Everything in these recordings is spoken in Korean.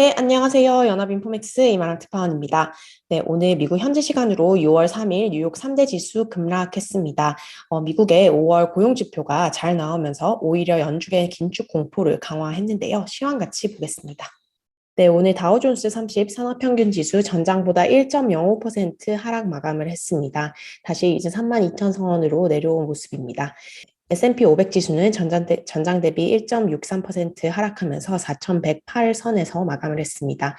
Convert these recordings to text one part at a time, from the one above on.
네, 안녕하세요. 연합인포맥스 이마랑 특파원입니다. 네, 오늘 미국 현지 시간으로 6월 3일 뉴욕 3대 지수 급락했습니다. 미국의 5월 고용 지표가 잘 나오면서 오히려 연준의 긴축 공포를 강화했는데요. 시황 같이 보겠습니다. 네, 오늘 다우존스 30 산업평균 지수 전장보다 1.05% 하락 마감을 했습니다. 다시 이제 32,000선으로 내려온 모습입니다. S&P 500 지수는 전장 대비 1.63% 하락하면서 4,108선에서 마감을 했습니다.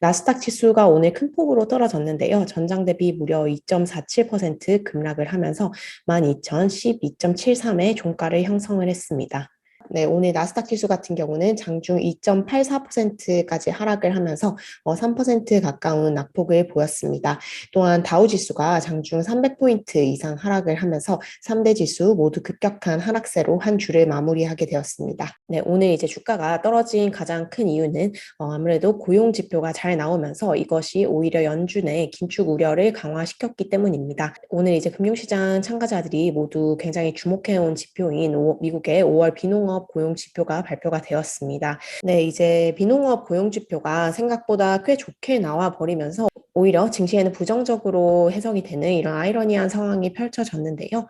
나스닥 지수가 오늘 큰 폭으로 떨어졌는데요. 전장 대비 무려 2.47% 급락을 하면서 12,012.73의 종가를 형성을 했습니다. 네, 오늘 나스닥 지수 같은 경우는 장중 2.84%까지 하락을 하면서 3% 가까운 낙폭을 보였습니다. 또한 다우 지수가 장중 300포인트 이상 하락을 하면서 3대 지수 모두 급격한 하락세로 한 주를 마무리하게 되었습니다. 네, 오늘 이제 주가가 떨어진 가장 큰 이유는 아무래도 고용 지표가 잘 나오면서 이것이 오히려 연준의 긴축 우려를 강화시켰기 때문입니다. 오늘 이제 금융시장 참가자들이 모두 굉장히 주목해온 지표인 미국의 5월 비농업 고용 지표가 발표가 되었습니다. 네, 이제 비농업 고용 지표가 생각보다 꽤 좋게 나와 버리면서 오히려 증시에는 부정적으로 해석이 되는 이런 아이러니한 상황이 펼쳐졌는데요.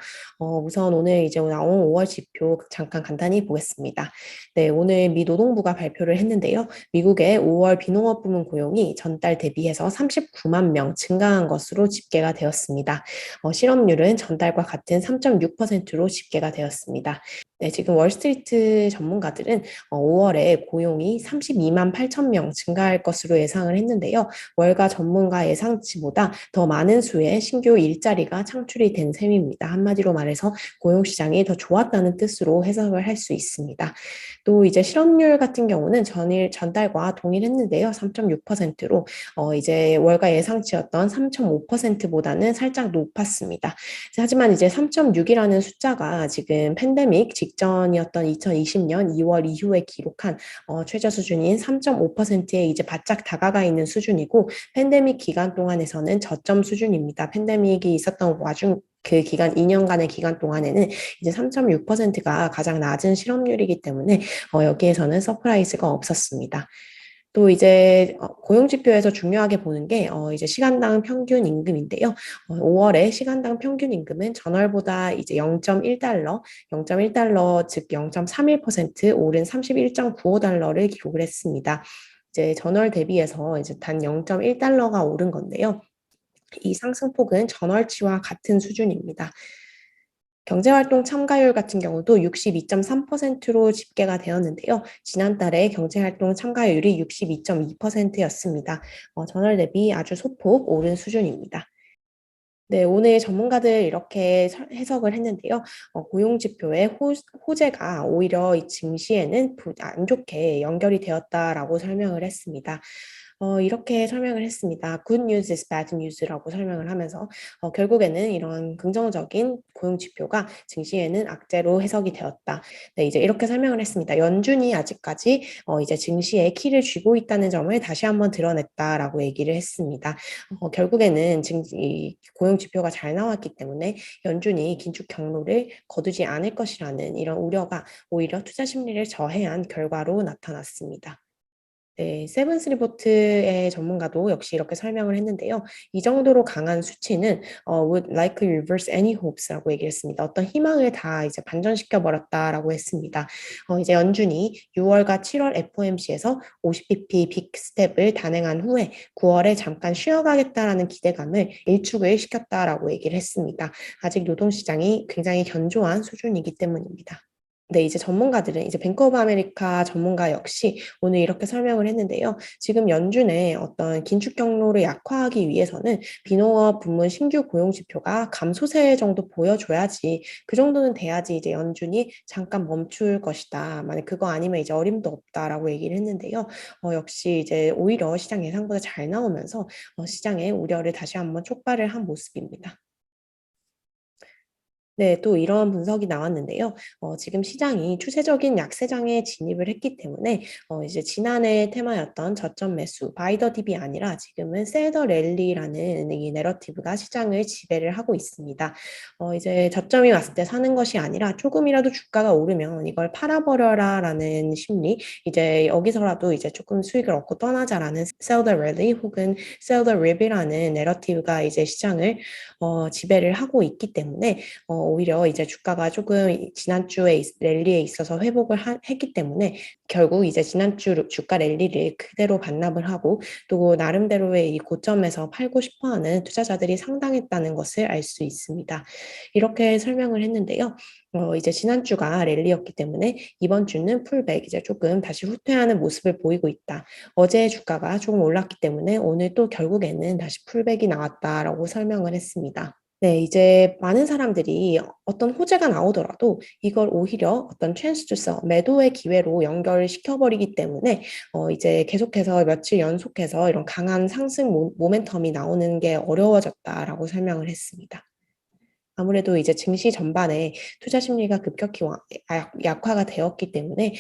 우선 오늘 이제 나온 5월 지표 잠깐 간단히 보겠습니다. 네, 오늘 미 노동부가 발표를 했는데요. 미국의 5월 비농업 부문 고용이 전달 대비해서 39만 명 증가한 것으로 집계가 되었습니다. 실업률은 전달과 같은 3.6%로 집계가 되었습니다. 네, 지금 월스트리트 전문가들은 5월에 고용이 32만 8천 명 증가할 것으로 예상을 했는데요. 월가 전문가 예상치보다 더 많은 수의 신규 일자리가 창출이 된 셈입니다. 한마디로 말해서 고용시장이 더 좋았다는 뜻으로 해석을 할 수 있습니다. 또 이제 실업률 같은 경우는 전달과 동일했는데요. 3.6%로 이제 월가 예상치였던 3.5%보다는 살짝 높았습니다. 하지만 이제 3.6이라는 숫자가 지금 팬데믹 직전이었던 2020년 2월 이후에 기록한 최저 수준인 3.5%에 이제 바짝 다가가 있는 수준이고 팬데믹 기간 동안에서는 저점 수준입니다. 팬데믹이 있었던 와중 그 기간 2년간의 기간 동안에는 이제 3.6%가 가장 낮은 실업률이기 때문에 여기에서는 서프라이즈가 없었습니다. 또 이제 고용 지표에서 중요하게 보는 게 이제 시간당 평균 임금인데요. 5월에 시간당 평균 임금은 전월보다 이제 0.1달러, 0.1달러 즉 0.31% 오른 31.95달러를 기록을 했습니다. 이제 전월 대비해서 이제 단 0.1달러가 오른 건데요. 이 상승폭은 전월치와 같은 수준입니다. 경제활동 참가율 같은 경우도 62.3%로 집계가 되었는데요. 지난달에 경제활동 참가율이 62.2%였습니다. 전월 대비 아주 소폭 오른 수준입니다. 네, 오늘 전문가들 이렇게 해석을 했는데요. 고용지표의 호재가 오히려 이 증시에는 안 좋게 연결이 되었다라고 설명을 했습니다. 이렇게 설명을 했습니다. Good news is bad news라고 설명을 하면서 결국에는 이런 긍정적인 고용 지표가 증시에는 악재로 해석이 되었다. 네, 이제 이렇게 설명을 했습니다. 연준이 아직까지 이제 증시에 키를 쥐고 있다는 점을 다시 한번 드러냈다라고 얘기를 했습니다. 결국에는 이 고용 지표가 잘 나왔기 때문에 연준이 긴축 경로를 거두지 않을 것이라는 이런 우려가 오히려 투자 심리를 저해한 결과로 나타났습니다. 네, 세븐스 리포트의 전문가도 역시 이렇게 설명을 했는데요. 이 정도로 강한 수치는 would likely reverse any hopes라고 얘기했습니다. 어떤 희망을 다 이제 반전시켜 버렸다라고 했습니다. 이제 연준이 6월과 7월 FOMC에서 50bp 빅 스텝을 단행한 후에 9월에 잠깐 쉬어가겠다라는 기대감을 일축을 시켰다라고 얘기를 했습니다. 아직 노동시장이 굉장히 견조한 수준이기 때문입니다. 네, 이제 전문가들은 이제 뱅크 오브 아메리카 전문가 역시 오늘 이렇게 설명을 했는데요. 지금 연준의 어떤 긴축 경로를 약화하기 위해서는 비농업 부문 신규 고용 지표가 감소세 정도 보여줘야지 그 정도는 돼야지 이제 연준이 잠깐 멈출 것이다. 만약 그거 아니면 이제 어림도 없다라고 얘기를 했는데요. 역시 이제 오히려 시장 예상보다 잘 나오면서 시장의 우려를 다시 한번 촉발을 한 모습입니다. 네, 또 이런 분석이 나왔는데요. 지금 시장이 추세적인 약세장에 진입을 했기 때문에 이제 지난해 테마였던 저점 매수, 바이 더 딥이 아니라 지금은 셀 더 랠리라는 이 내러티브가 시장을 지배를 하고 있습니다. 이제 저점이 왔을 때 사는 것이 아니라 조금이라도 주가가 오르면 이걸 팔아버려라라는 심리, 이제 여기서라도 이제 조금 수익을 얻고 떠나자라는 셀 더 랠리 혹은 셀 더 립이라는 내러티브가 이제 시장을 지배를 하고 있기 때문에 오히려 이제 주가가 조금 지난주에 랠리에 있어서 회복을 했기 때문에 결국 이제 지난주 주가 랠리를 그대로 반납을 하고 또 나름대로의 이 고점에서 팔고 싶어 하는 투자자들이 상당했다는 것을 알 수 있습니다. 이렇게 설명을 했는데요. 이제 지난주가 랠리였기 때문에 이번 주는 풀백, 이제 조금 다시 후퇴하는 모습을 보이고 있다. 어제 주가가 조금 올랐기 때문에 오늘 또 결국에는 다시 풀백이 나왔다라고 설명을 했습니다. 네, 이제 많은 사람들이 어떤 호재가 나오더라도 이걸 오히려 어떤 찬스 투서, 매도의 기회로 연결시켜버리기 때문에 이제 계속해서 며칠 연속해서 이런 강한 상승 모멘텀이 나오는 게 어려워졌다라고 설명을 했습니다. 아무래도 이제 증시 전반에 투자 심리가 급격히 약화가 되었기 때문에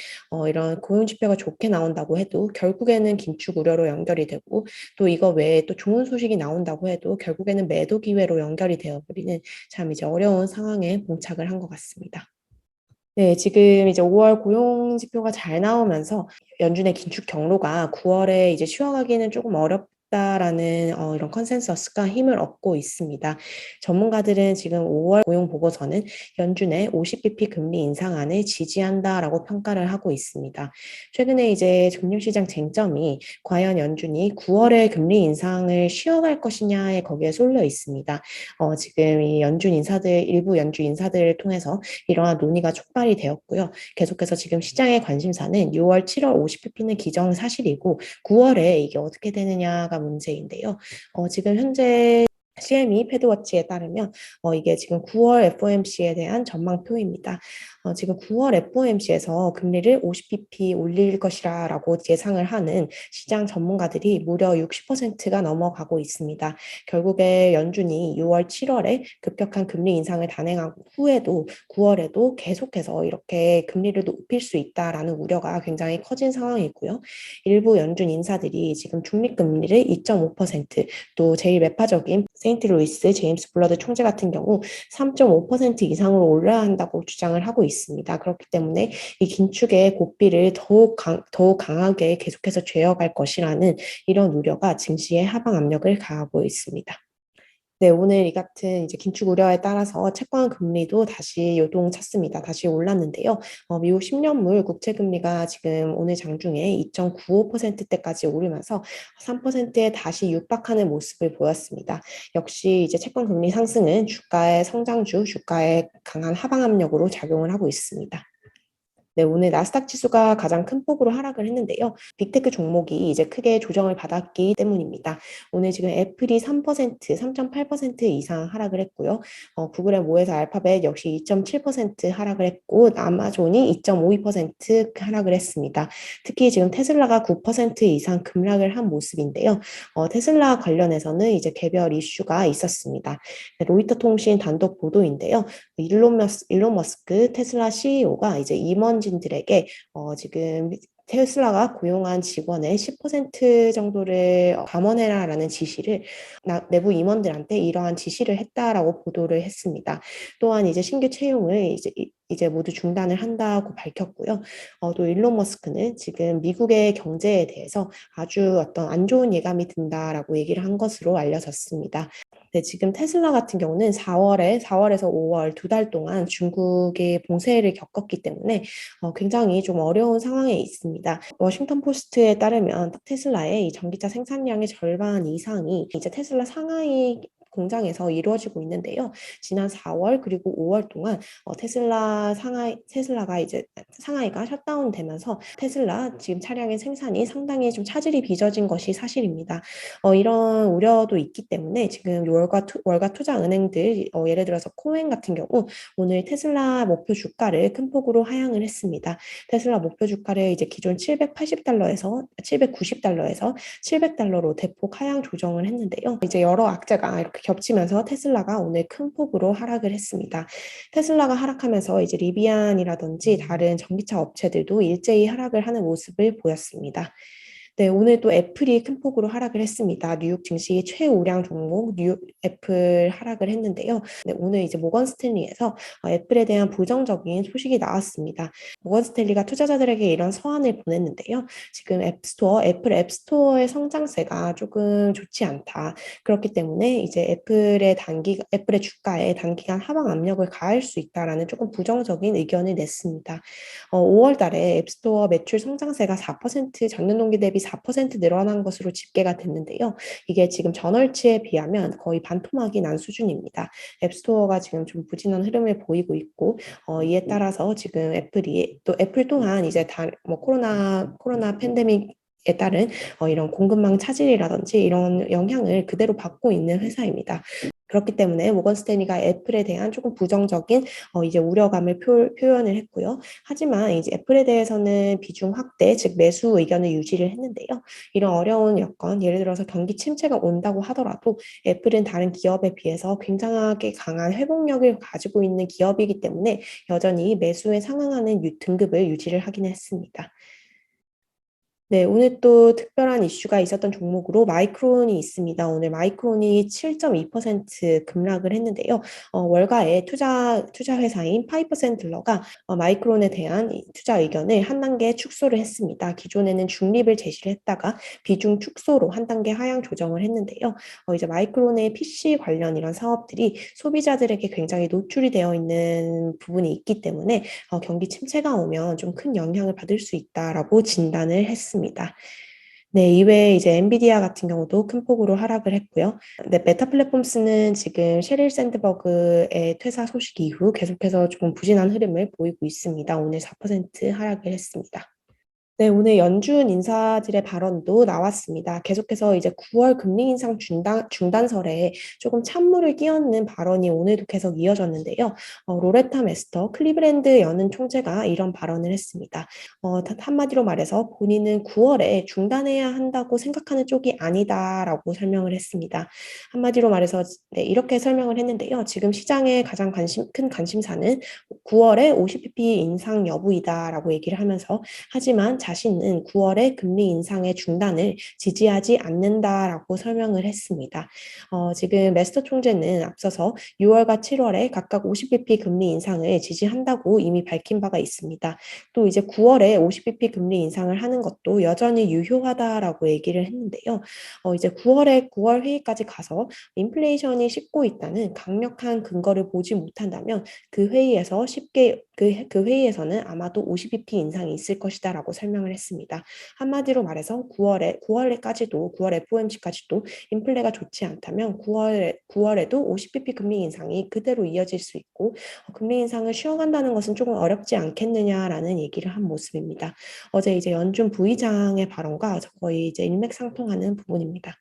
이런 고용 지표가 좋게 나온다고 해도 결국에는 긴축 우려로 연결이 되고 또 이거 외에 또 좋은 소식이 나온다고 해도 결국에는 매도 기회로 연결이 되어버리는 참 이제 어려운 상황에 봉착을 한 것 같습니다. 네, 지금 이제 5월 고용 지표가 잘 나오면서 연준의 긴축 경로가 9월에 이제 쉬어가기는 조금 어렵다라는 이런 컨센서스가 힘을 얻고 있습니다. 전문가들은 지금 5월 고용 보고서는 연준의 50bp 금리 인상안을 지지한다라고 평가를 하고 있습니다. 최근에 이제 금융시장 쟁점이 과연 연준이 9월에 금리 인상을 쉬어갈 것이냐에 거기에 쏠려 있습니다. 지금 이 일부 연준 인사들을 통해서 이러한 논의가 촉발이 되었고요. 계속해서 지금 시장의 관심사는 6월, 7월 50pp는 기정사실이고 9월에 이게 어떻게 되느냐가 문제인데요. 지금 현재 CME 패드워치에 따르면 이게 지금 9월 FOMC에 대한 전망표입니다. 지금 9월 FOMC에서 금리를 50bp 올릴 것이라고 예상을 하는 시장 전문가들이 무려 60%가 넘어가고 있습니다. 결국에 연준이 6월, 7월에 급격한 금리 인상을 단행한 후에도 9월에도 계속해서 이렇게 금리를 높일 수 있다라는 우려가 굉장히 커진 상황이고요. 일부 연준 인사들이 지금 중립금리를 2.5%, 또 제일 매파적인 세인트루이스 제임스 블러드 총재 같은 경우 3.5% 이상으로 올려야 한다고 주장을 하고 있습니다. 그렇기 때문에 이 긴축의 고삐를 더욱 강하게 계속해서 죄어갈 것이라는 이런 우려가 증시의 하방 압력을 가하고 있습니다. 네, 오늘 이 같은 이제 긴축 우려에 따라서 채권 금리도 다시 요동쳤습니다. 다시 올랐는데요. 미국 10년물 국채 금리가 지금 오늘 장중에 2.95%대까지 오르면서 3%에 다시 육박하는 모습을 보였습니다. 역시 이제 채권 금리 상승은 주가의 성장주, 주가의 강한 하방 압력으로 작용을 하고 있습니다. 네, 오늘 나스닥 지수가 가장 큰 폭으로 하락을 했는데요. 빅테크 종목이 이제 크게 조정을 받았기 때문입니다. 오늘 지금 애플이 3.8% 이상 하락을 했고요. 구글의 모에서 알파벳 역시 2.7% 하락을 했고, 아마존이 2.52% 하락을 했습니다. 특히 지금 테슬라가 9% 이상 급락을 한 모습인데요. 테슬라 관련해서는 이제 개별 이슈가 있었습니다. 로이터 통신 단독 보도인데요. 일론 머스크 테슬라 CEO가 이제 임원진들에게 지금 테슬라가 고용한 직원의 10% 정도를 감원해라라는 지시를 내부 임원들한테 이러한 지시를 했다라고 보도를 했습니다. 또한 이제 신규 채용을 이제 모두 중단을 한다고 밝혔고요. 또 일론 머스크는 지금 미국의 경제에 대해서 아주 어떤 안 좋은 예감이 든다라고 얘기를 한 것으로 알려졌습니다. 네, 지금 테슬라 같은 경우는 4월에서 5월 2달 동안 중국의 봉쇄를 겪었기 때문에 굉장히 좀 어려운 상황에 있습니다. 워싱턴 포스트에 따르면 테슬라의 이 전기차 생산량의 절반 이상이 이제 테슬라 상하이 공장에서 이루어지고 있는데요. 지난 4월 그리고 5월 동안 테슬라가 이제 상하이가 셧다운되면서 테슬라 지금 차량의 생산이 상당히 좀 차질이 빚어진 것이 사실입니다. 이런 우려도 있기 때문에 지금 월가 투자 은행들 예를 들어서 코엔 같은 경우 오늘 테슬라 목표 주가를 큰 폭으로 하향을 했습니다. 테슬라 목표 주가를 이제 기존 790달러에서 700달러로 대폭 하향 조정을 했는데요. 이제 여러 악재가 이렇게 겹치면서 테슬라가 오늘 큰 폭으로 하락을 했습니다. 테슬라가 하락하면서 이제 리비안이라든지 다른 전기차 업체들도 일제히 하락을 하는 모습을 보였습니다. 네, 오늘 또 애플이 큰 폭으로 하락을 했습니다. 뉴욕 증시 최우량 종목 뉴욕 애플 하락을 했는데요. 네, 오늘 이제 모건 스탠리에서 애플에 대한 부정적인 소식이 나왔습니다. 모건 스탠리가 투자자들에게 이런 서한을 보냈는데요. 지금 애플 앱스토어의 성장세가 조금 좋지 않다. 그렇기 때문에 이제 애플의 주가에 단기간 하방 압력을 가할 수 있다라는 조금 부정적인 의견을 냈습니다. 5월 달에 앱스토어 매출 성장세가 4% 전년 동기 대비 4% 늘어난 것으로 집계가 됐는데요. 이게 지금 전월치에 비하면 거의 반토막이 난 수준입니다. 앱스토어가 지금 좀 부진한 흐름을 보이고 있고 이에 따라서 지금 애플 또한 이제 뭐 코로나 팬데믹에 따른 이런 공급망 차질이라든지 이런 영향을 그대로 받고 있는 회사입니다. 그렇기 때문에 모건 스탠리가 애플에 대한 조금 부정적인 이제 우려감을 표현을 했고요. 하지만 이제 애플에 대해서는 비중 확대, 즉 매수 의견을 유지를 했는데요. 이런 어려운 여건, 예를 들어서 경기 침체가 온다고 하더라도 애플은 다른 기업에 비해서 굉장하게 강한 회복력을 가지고 있는 기업이기 때문에 여전히 매수에 상응하는 등급을 유지를 하긴 했습니다. 네, 오늘 또 특별한 이슈가 있었던 종목으로 마이크론이 있습니다. 오늘 마이크론이 7.2% 급락을 했는데요. 월가의 투자 회사인 파이퍼 샌들러가 마이크론에 대한 투자 의견을 한 단계 축소를 했습니다. 기존에는 중립을 제시를 했다가 비중 축소로 한 단계 하향 조정을 했는데요. 이제 마이크론의 PC 관련 이런 사업들이 소비자들에게 굉장히 노출이 되어 있는 부분이 있기 때문에 경기 침체가 오면 좀 큰 영향을 받을 수 있다라고 진단을 했습니다. 네, 이외에 이제 엔비디아 같은 경우도 큰 폭으로 하락을 했고요. 네, 메타 플랫폼스는 지금 셰릴 샌드버그의 퇴사 소식 이후 계속해서 조금 부진한 흐름을 보이고 있습니다. 오늘 4% 하락을 했습니다. 네, 오늘 연준 인사들의 발언도 나왔습니다. 계속해서 이제 9월 금리 인상 중단설에 조금 찬물을 끼얹는 발언이 오늘도 계속 이어졌는데요. 로레타 메스터 클리브랜드 연은 총재가 이런 발언을 했습니다. 한마디로 말해서 본인은 9월에 중단해야 한다고 생각하는 쪽이 아니다라고 설명을 했습니다. 한마디로 말해서 네, 이렇게 설명을 했는데요. 지금 시장의 가장 큰 관심사는 9월에 50bp 인상 여부이다라고 얘기를 하면서 하지만 자신은 9월에 금리 인상의 중단을 지지하지 않는다라고 설명을 했습니다. 지금 메스터 총재는 앞서서 6월과 7월에 각각 50bp 금리 인상을 지지한다고 이미 밝힌 바가 있습니다. 또 이제 9월에 50bp 금리 인상을 하는 것도 여전히 유효하다라고 얘기를 했는데요. 이제 9월 회의까지 가서 인플레이션이 씹고 있다는 강력한 근거를 보지 못한다면 그 회의에서 그 회의에서는 아마도 50bp 인상이 있을 것이다라고 설명을 했습니다. 한마디로 말해서 9월 FOMC까지도 인플레가 좋지 않다면 9월에도 50bp 금리 인상이 그대로 이어질 수 있고 금리 인상을 쉬어간다는 것은 조금 어렵지 않겠느냐라는 얘기를 한 모습입니다. 어제 이제 연준 부의장의 발언과 거의 이제 일맥상통하는 부분입니다.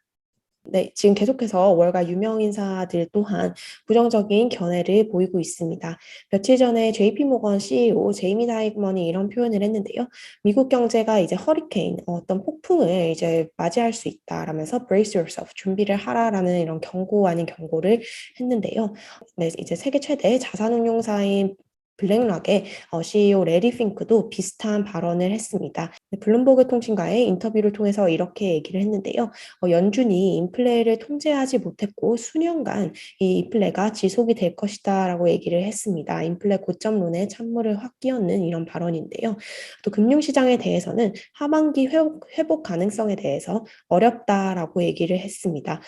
네, 지금 계속해서 월가 유명 인사들 또한 부정적인 견해를 보이고 있습니다. 며칠 전에 JP모건 CEO 제이미 다이먼이 이런 표현을 했는데요. 미국 경제가 이제 허리케인, 어떤 폭풍을 이제 맞이할 수 있다라면서 brace yourself, 준비를 하라라는 이런 경고 아닌 경고를 했는데요. 네, 이제 세계 최대 자산운용사인 블랙락의 CEO 레리 핑크도 비슷한 발언을 했습니다. 블룸버그 통신과의 인터뷰를 통해서 이렇게 얘기를 했는데요. 연준이 인플레를 통제하지 못했고 수년간 이 인플레가 지속이 될 것이다라고 얘기를 했습니다. 인플레 고점론에 찬물을 확 끼얹는 이런 발언인데요. 또 금융시장에 대해서는 하반기 회복 가능성에 대해서 어렵다라고 얘기를 했습니다.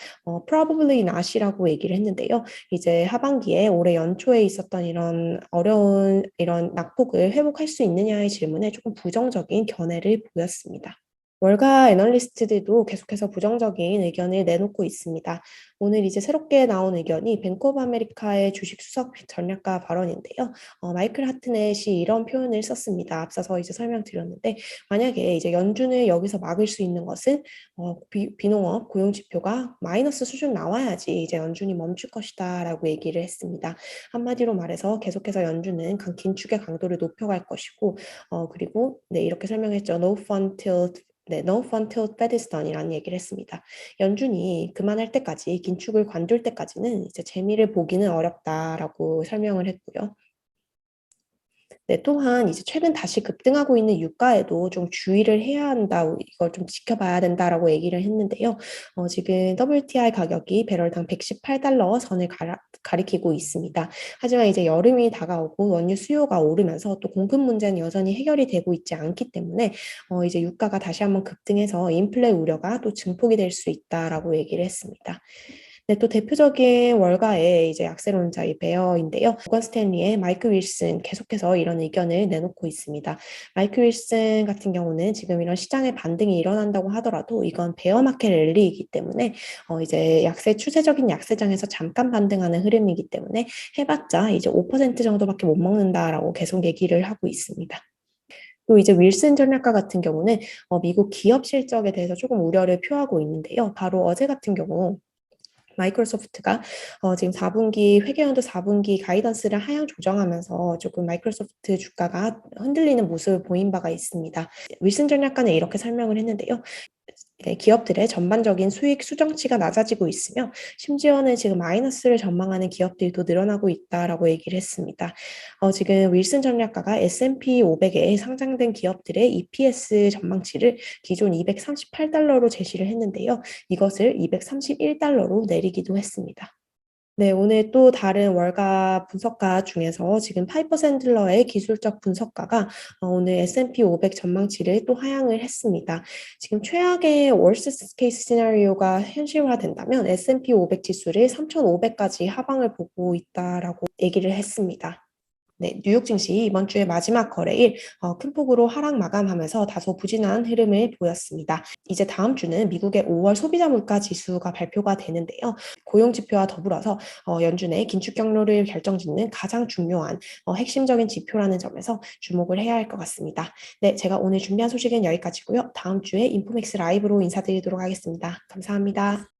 probably not이라고 얘기를 했는데요. 이제 하반기에 올해 연초에 있었던 이런 어려운 이런 낙폭을 회복할 수 있느냐의 질문에 조금 부정적인 견해를 보였습니다. 월가 애널리스트들도 계속해서 부정적인 의견을 내놓고 있습니다. 오늘 이제 새롭게 나온 의견이 뱅크 오브 아메리카의 주식 수석 전략가 발언인데요. 마이클 하트넷이 이런 표현을 썼습니다. 앞서서 이제 설명드렸는데 만약에 이제 연준을 여기서 막을 수 있는 것은 비농업 고용 지표가 마이너스 수준 나와야지 이제 연준이 멈출 것이다라고 얘기를 했습니다. 한마디로 말해서 계속해서 연준은 긴축의 강도를 높여갈 것이고 그리고 네, 이렇게 설명했죠. No fun till 네, no fun till bed is done이라는 얘기를 했습니다. 연준이 그만할 때까지, 긴축을 관둘 때까지는 이제 재미를 보기는 어렵다라고 설명을 했고요. 네, 또한 이제 최근 다시 급등하고 있는 유가에도 좀 주의를 해야 한다, 이걸 좀 지켜봐야 된다라고 얘기를 했는데요. 지금 WTI 가격이 배럴당 118달러 선을 가리키고 있습니다. 하지만 이제 여름이 다가오고 원유 수요가 오르면서 또 공급 문제는 여전히 해결이 되고 있지 않기 때문에 이제 유가가 다시 한번 급등해서 인플레 우려가 또 증폭이 될 수 있다라고 얘기를 했습니다. 네, 또 대표적인 월가의 이제 약세론자의 베어인데요. 모건 스탠리의 마이크 윌슨 계속해서 이런 의견을 내놓고 있습니다. 마이크 윌슨 같은 경우는 지금 이런 시장의 반등이 일어난다고 하더라도 이건 베어 마켓 랠리이기 때문에 이제 추세적인 약세장에서 잠깐 반등하는 흐름이기 때문에 해봤자 이제 5% 정도밖에 못 먹는다라고 계속 얘기를 하고 있습니다. 또 이제 윌슨 전략가 같은 경우는 미국 기업 실적에 대해서 조금 우려를 표하고 있는데요. 바로 어제 같은 경우 마이크로소프트가 지금 4분기 회계연도 4분기 가이던스를 하향 조정하면서 조금 마이크로소프트 주가가 흔들리는 모습을 보인 바가 있습니다. 윌슨 전략가는 이렇게 설명을 했는데요. 기업들의 전반적인 수익 수정치가 낮아지고 있으며 심지어는 지금 마이너스를 전망하는 기업들도 늘어나고 있다라고 얘기를 했습니다. 지금 윌슨 전략가가 S&P 500에 상장된 기업들의 EPS 전망치를 기존 238달러로 제시를 했는데요. 이것을 231달러로 내리기도 했습니다. 네, 오늘 또 다른 월가 분석가 중에서 지금 파이퍼 샌들러의 기술적 분석가가 오늘 S&P 500 전망치를 또 하향을 했습니다. 지금 최악의 월스 케이스 시나리오가 현실화된다면 S&P 500 지수를 3,500까지 하방을 보고 있다라고 얘기를 했습니다. 네, 뉴욕 증시 이번 주의 마지막 거래일 큰 폭으로 하락 마감하면서 다소 부진한 흐름을 보였습니다. 이제 다음 주는 미국의 5월 소비자 물가 지수가 발표가 되는데요. 고용 지표와 더불어서 연준의 긴축 경로를 결정짓는 가장 중요한 핵심적인 지표라는 점에서 주목을 해야 할 것 같습니다. 네, 제가 오늘 준비한 소식은 여기까지고요. 다음 주에 인포맥스 라이브로 인사드리도록 하겠습니다. 감사합니다.